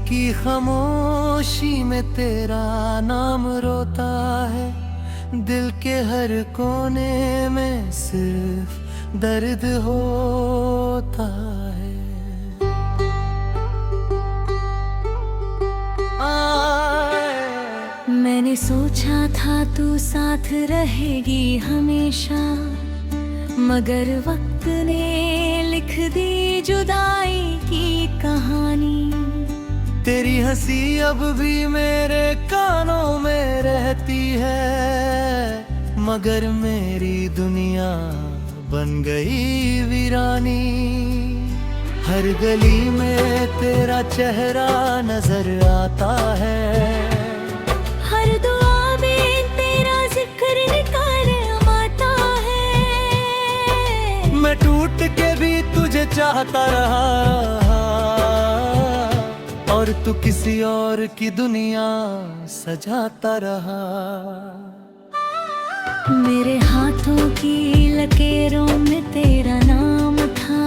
की खामोशी में तेरा नाम रोता है। दिल के हर कोने में सिर्फ दर्द होता है। मैंने सोचा था तू साथ रहेगी हमेशा, मगर वक्त ने लिख दी जुदाई की कहानी। तेरी हंसी अब भी मेरे कानों में रहती है, मगर मेरी दुनिया बन गई वीरानी। हर गली में तेरा चेहरा नजर आता है, हर दुआ में तेरा जिक्र निकाल आता है। मैं टूट के भी तुझे चाहता रहा, और तू किसी और की दुनिया सजाता रहा। मेरे हाथों की लकीरों में तेरा नाम था,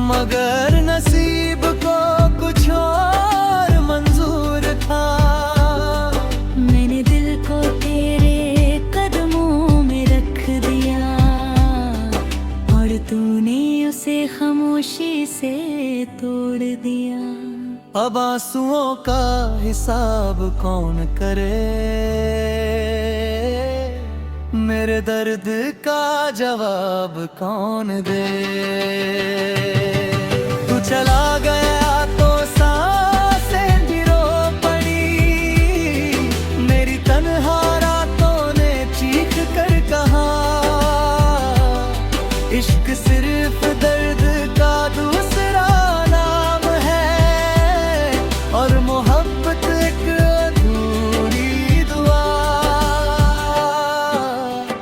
मगर नसीब को कुछ और मंजूर था। मैंने दिल को तेरे कदमों में रख दिया, और तूने उसे खामोशी से तोड़ दिया। अब आंसुओं का हिसाब कौन करे, मेरे दर्द का जवाब कौन दे। तू चला गया तो सांसें भी रो पड़ी, मेरी तन्हा रातों ने चीख कर कहा। इश्क सिर्फ दर्द का दूसरा नाम है, और मोहब्बत एक अधूरी दुआ।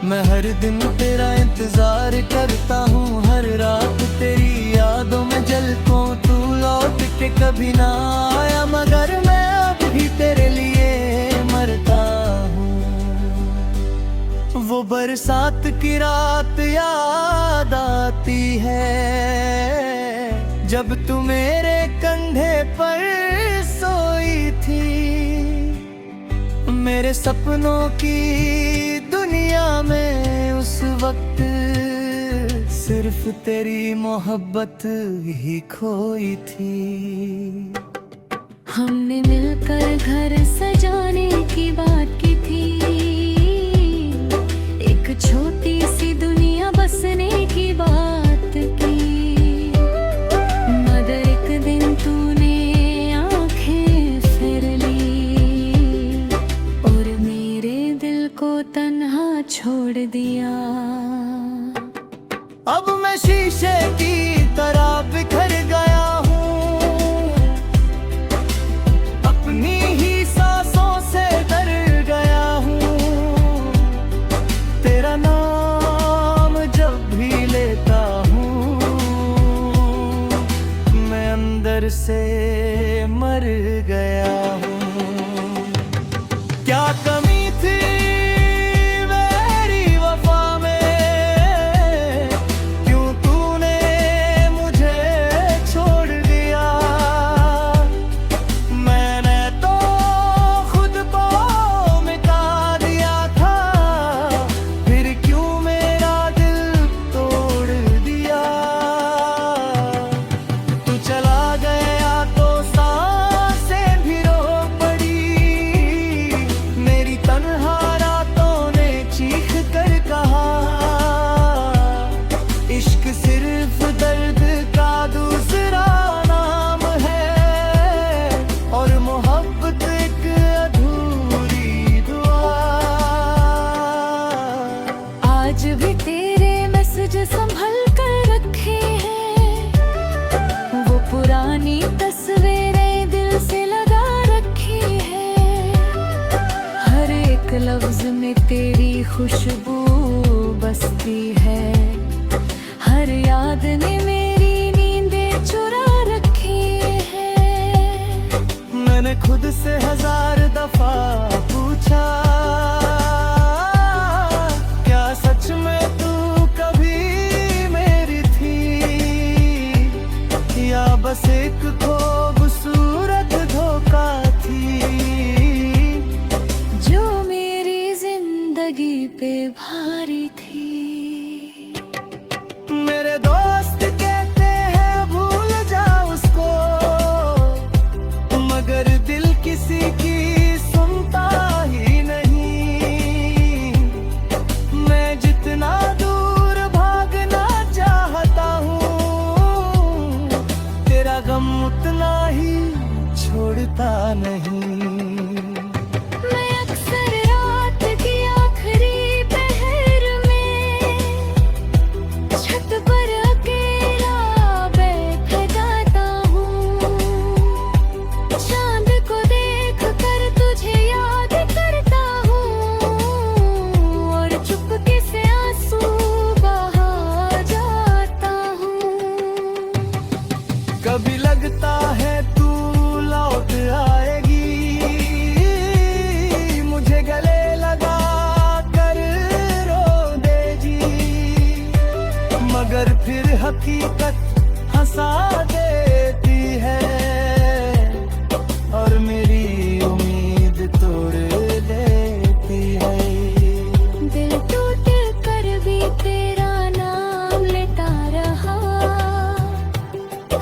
मैं हर दिन तेरा इंतजार करता हूँ, हर रात तेरी यादों में जलता हूँ। तू लौट के कभी ना आया, मगर मैं अब भी तेरे लिए मरता हूँ। वो बरसात की रात याद आती है, जब तू मेरे कंधे पर सोई थी। मेरे सपनों की दुनिया में उस वक्त सिर्फ तेरी मोहब्बत ही खोई थी। हमने मिलकर घर सजाने की बात की थी, एक छोटी सी दुनिया बसने की बात की। मगर एक दिन तूने आंखें फिर ली, और मेरे दिल को तन्हा छोड़ दिया। अब मैं शीशे की तरह बिखर गया हूँ, अपनी ही सांसों से डर गया हूँ। तेरा नाम जब भी लेता हूँ, मैं अंदर से मर गया हूँ। क्या कमी थी मेरी वफा में, क्यों तूने मुझे छोड़ दिया। मैंने तो खुद को मिटा दिया था, फिर क्यों मेरा दिल तोड़ दिया। तू चला गया तो सांसें भी रो पड़ी, मेरी तन्हा रातों ने चीख कर कहा। इश्क सिर्फ दर्द का दूसरा नाम है, और मोहब्बत एक अधूरी दुआ। आज भी तेरे मैसेज संभल कर रखे हैं, वो पुरानी तस्वीरें दिल से लगा रखी है। हर एक लफ्ज में तेरी खुशबू बसती है, हर याद ने मेरी नींदें चुरा रखी है। मैंने खुद से 1000 दफा पूछा, क्या सच में तू कभी मेरी थी, या बस एक खूबसूरत धोखा। हकीकत हंसा देती है और मेरी उम्मीद तोड़ देती है। दिल टूट कर भी तेरा नाम लेता रहा,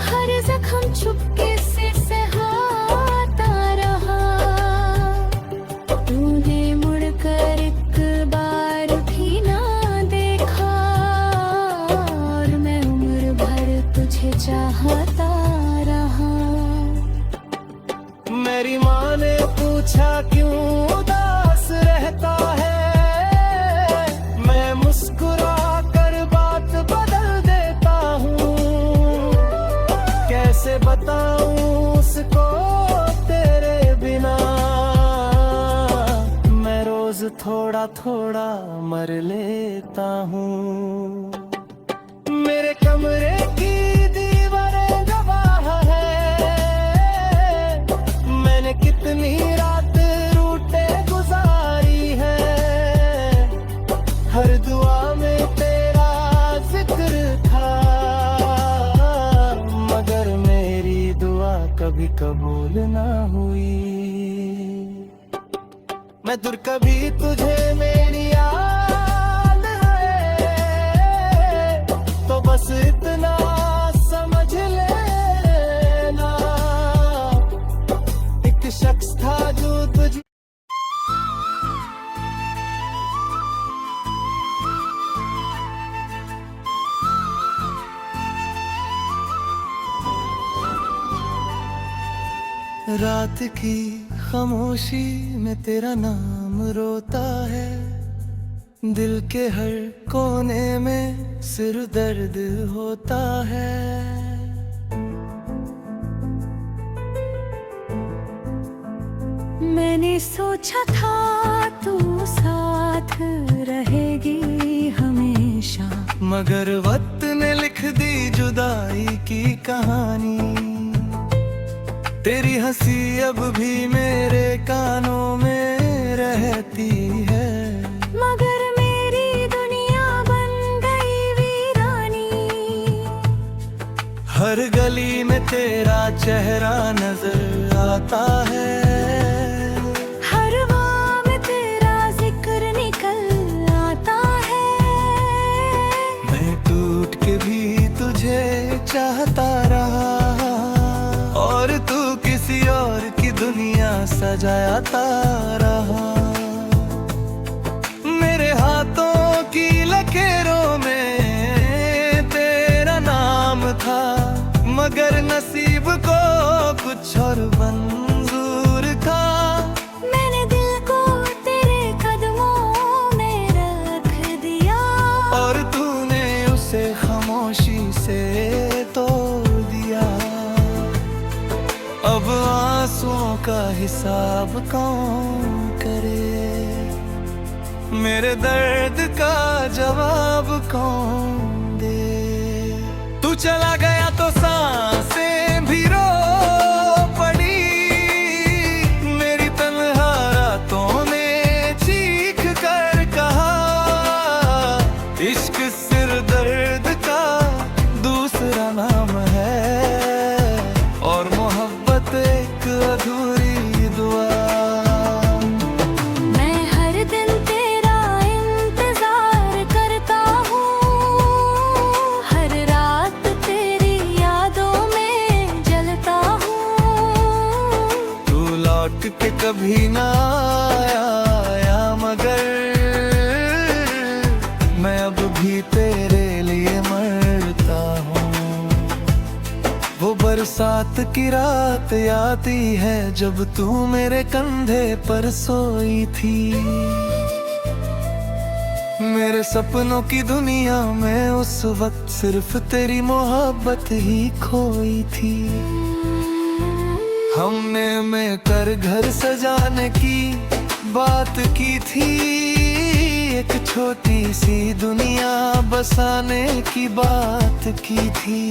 हर जख्म चुपके से सहाता रहा। तूने मुड़कर एक बार भी ना देखा और मैं उम्र भर तुझे चाहता रहा। मेरी माँ ने पूछा क्यों उदास रहता है, मैं मुस्कुरा कर बात बदल देता हूँ। कैसे बताऊँ उसको तेरे बिना, मैं रोज थोड़ा थोड़ा मर लेता हूँ। मेरे कमरे की दीवारें गवाह है, मैंने कितनी रात रूठे गुजारी है। हर दुआ में तेरा जिक्र था, मगर मेरी दुआ कभी कबूल ना हुई। मैं दूर कभी तुझे मेरी याद है, तो बस इतना समझ लेना, एक शख्स था जो तुझ रात की खामोशी में तेरा नाम रोता है, दिल के हर कोने में सिर दर्द होता है। मैंने सोचा था तू साथ रहेगी हमेशा, मगर वक्त ने लिख दी जुदाई की कहानी। तेरी हंसी अब भी मेरे कानों में रहती है, मगर मेरी दुनिया बन गई वीरानी। हर गली में तेरा चेहरा नजर आता है, हर वाह में तेरा जिक्र निकल आता है। मैं टूट के भी तुझे चाहता रहा, और तू किसी और की दुनिया सजाता रहा। मेरे हाथों की लकीरों में तेरा नाम था, मगर नसीब को कुछ और मंजूर था। मैंने दिल को तेरे कदमों में रख दिया, और तूने उसे खामोशी से तोड़ दिया। अब आंसुओं का हिसाब कौन करे, मेरे दर्द का जवाब कौन दे। तू चला गया तो सांसें भी रो पड़ी, मेरी तन्हा रातों में चीख कर कहा, इश्क सिर दर्द का दूसरा नाम है, और मोहब्बत एक अधूरी दुआ। मैं हर दिन तेरा इंतजार करता हूँ, हर रात तेरी यादों में जलता हूँ। तू लौट के कभी ना आया, मगर मैं अब भी तेरे लिए मरता हूँ। वो बरसात की रात आती है जब तू मेरे कंधे पर सोई थी, मेरे सपनों की दुनिया में उस वक्त सिर्फ तेरी मोहब्बत ही खोई थी। हमने मिलकर घर सजाने की बात की थी, एक छोटी सी दुनिया बसाने की बात की थी।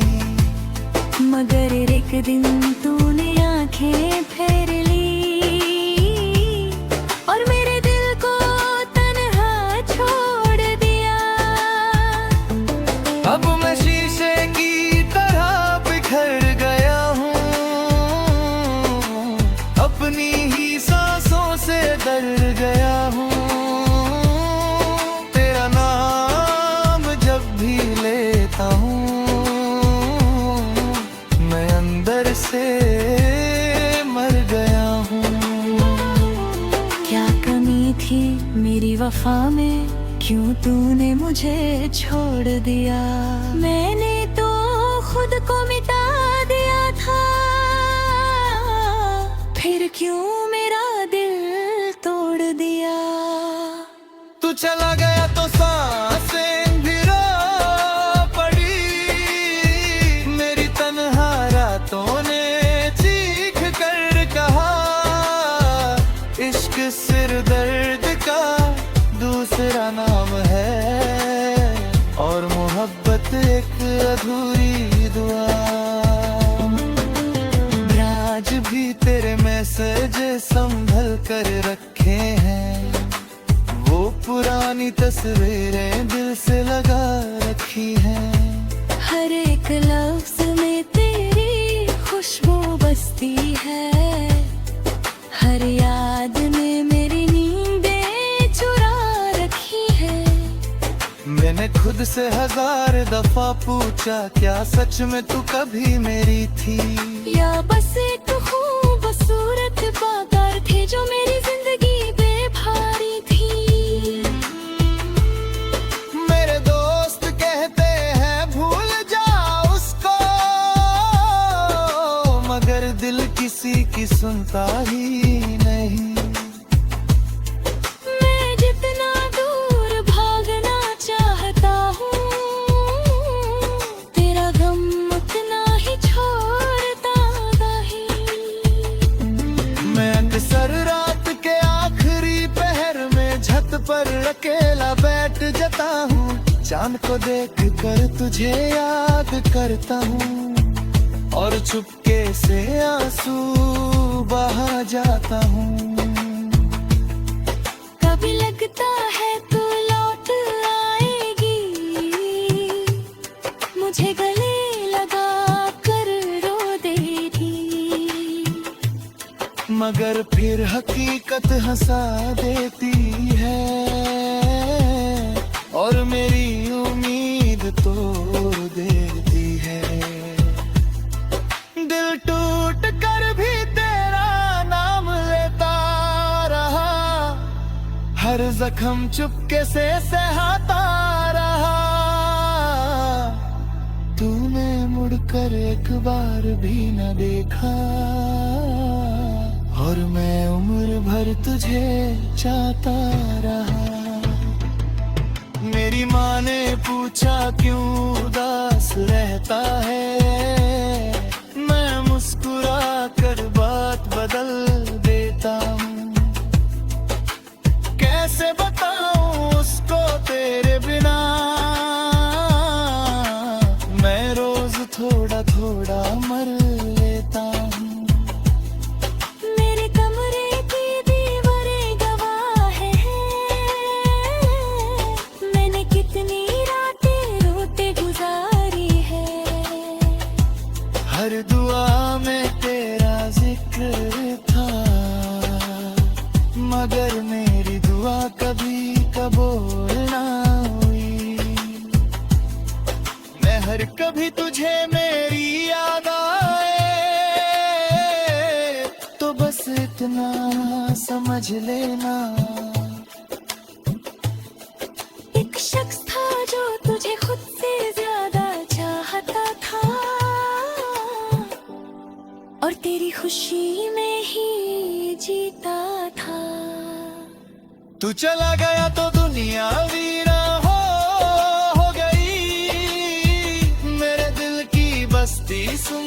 मगर एक दिन तूने आंखें फेर ली और मेरे दिल को तन्हा छोड़ दिया। अब मैं शीशे की थी मेरी वफा में, क्यों तूने मुझे छोड़ दिया। मैंने तो खुद को मिटा दिया था, फिर क्यों मेरा दिल तोड़ दिया। तू चला गया तो सांसें भी रो पड़ी, मेरी तन्हा रातों ने चीख कर कहा, इश्क सिर दर्द का दूसरा नाम है, और मोहब्बत एक अधूरी दुआ। आज भी तेरे मैसेज संभल कर रखे हैं, वो पुरानी तस्वीरें दिल से लगा रखी हैं। हर एक लफ्ज में तेरी खुशबू बसती है, हर याद ने मेरी नींदें चुरा रखी है। मैंने खुद से 1000 दफा पूछा, क्या सच में तू कभी मेरी थी, या बस एक खूबसूरत बात थी जो मेरी जिंदगी बेभारी थी। मेरे दोस्त कहते हैं भूल जा उसको, मगर दिल किसी की सुनता ही नहीं। मैं जितना दूर भागना चाहता हूँ, तेरा गम उतना ही छोड़ता नहीं। मैं अक्सर रात के आखिरी पहर में छत पर अकेला बैठ जाता हूँ, चांद को देख कर तुझे याद करता हूँ, और चुपके से आंसू बहा जाता हूँ। कभी लगता है तू लौट आएगी, मुझे गले लगा कर रो देगी, मगर फिर हकीकत हंसा देती है, और मेरी उम्मीद तोड़ देती है। दिल टूट कर भी तेरा नाम लेता रहा, हर जख्म चुपके से सहता रहा। तूने मुड़कर एक बार भी न देखा, और मैं उम्र भर तुझे चाहता रहा। मेरी माँ ने पूछा क्यों उदास रहता है, मैं मुस्कुरा कर बात बदल देता हूँ। कैसे बताऊँ उसको तेरे बिना, मैं रोज थोड़ा थोड़ा मर लेता हूँ। मेरे कमरे की दीवारें गवाह हैं, मैंने कितनी रातें रोते गुजारी है। हर दुआ में तेरा जिक्र था, मगर मेरी दुआ कभी कबूल ना हुई। मैं हर कभी तुझे मेरी याद आए, तो बस इतना समझ लेना। एक शख्स था जो तुझे खुद से ज्यादा चाहता था, और तेरी खुशी में ही जीता था। तू चला गया तो दुनिया वीरा हो गई, मेरे दिल की बस्ती सुन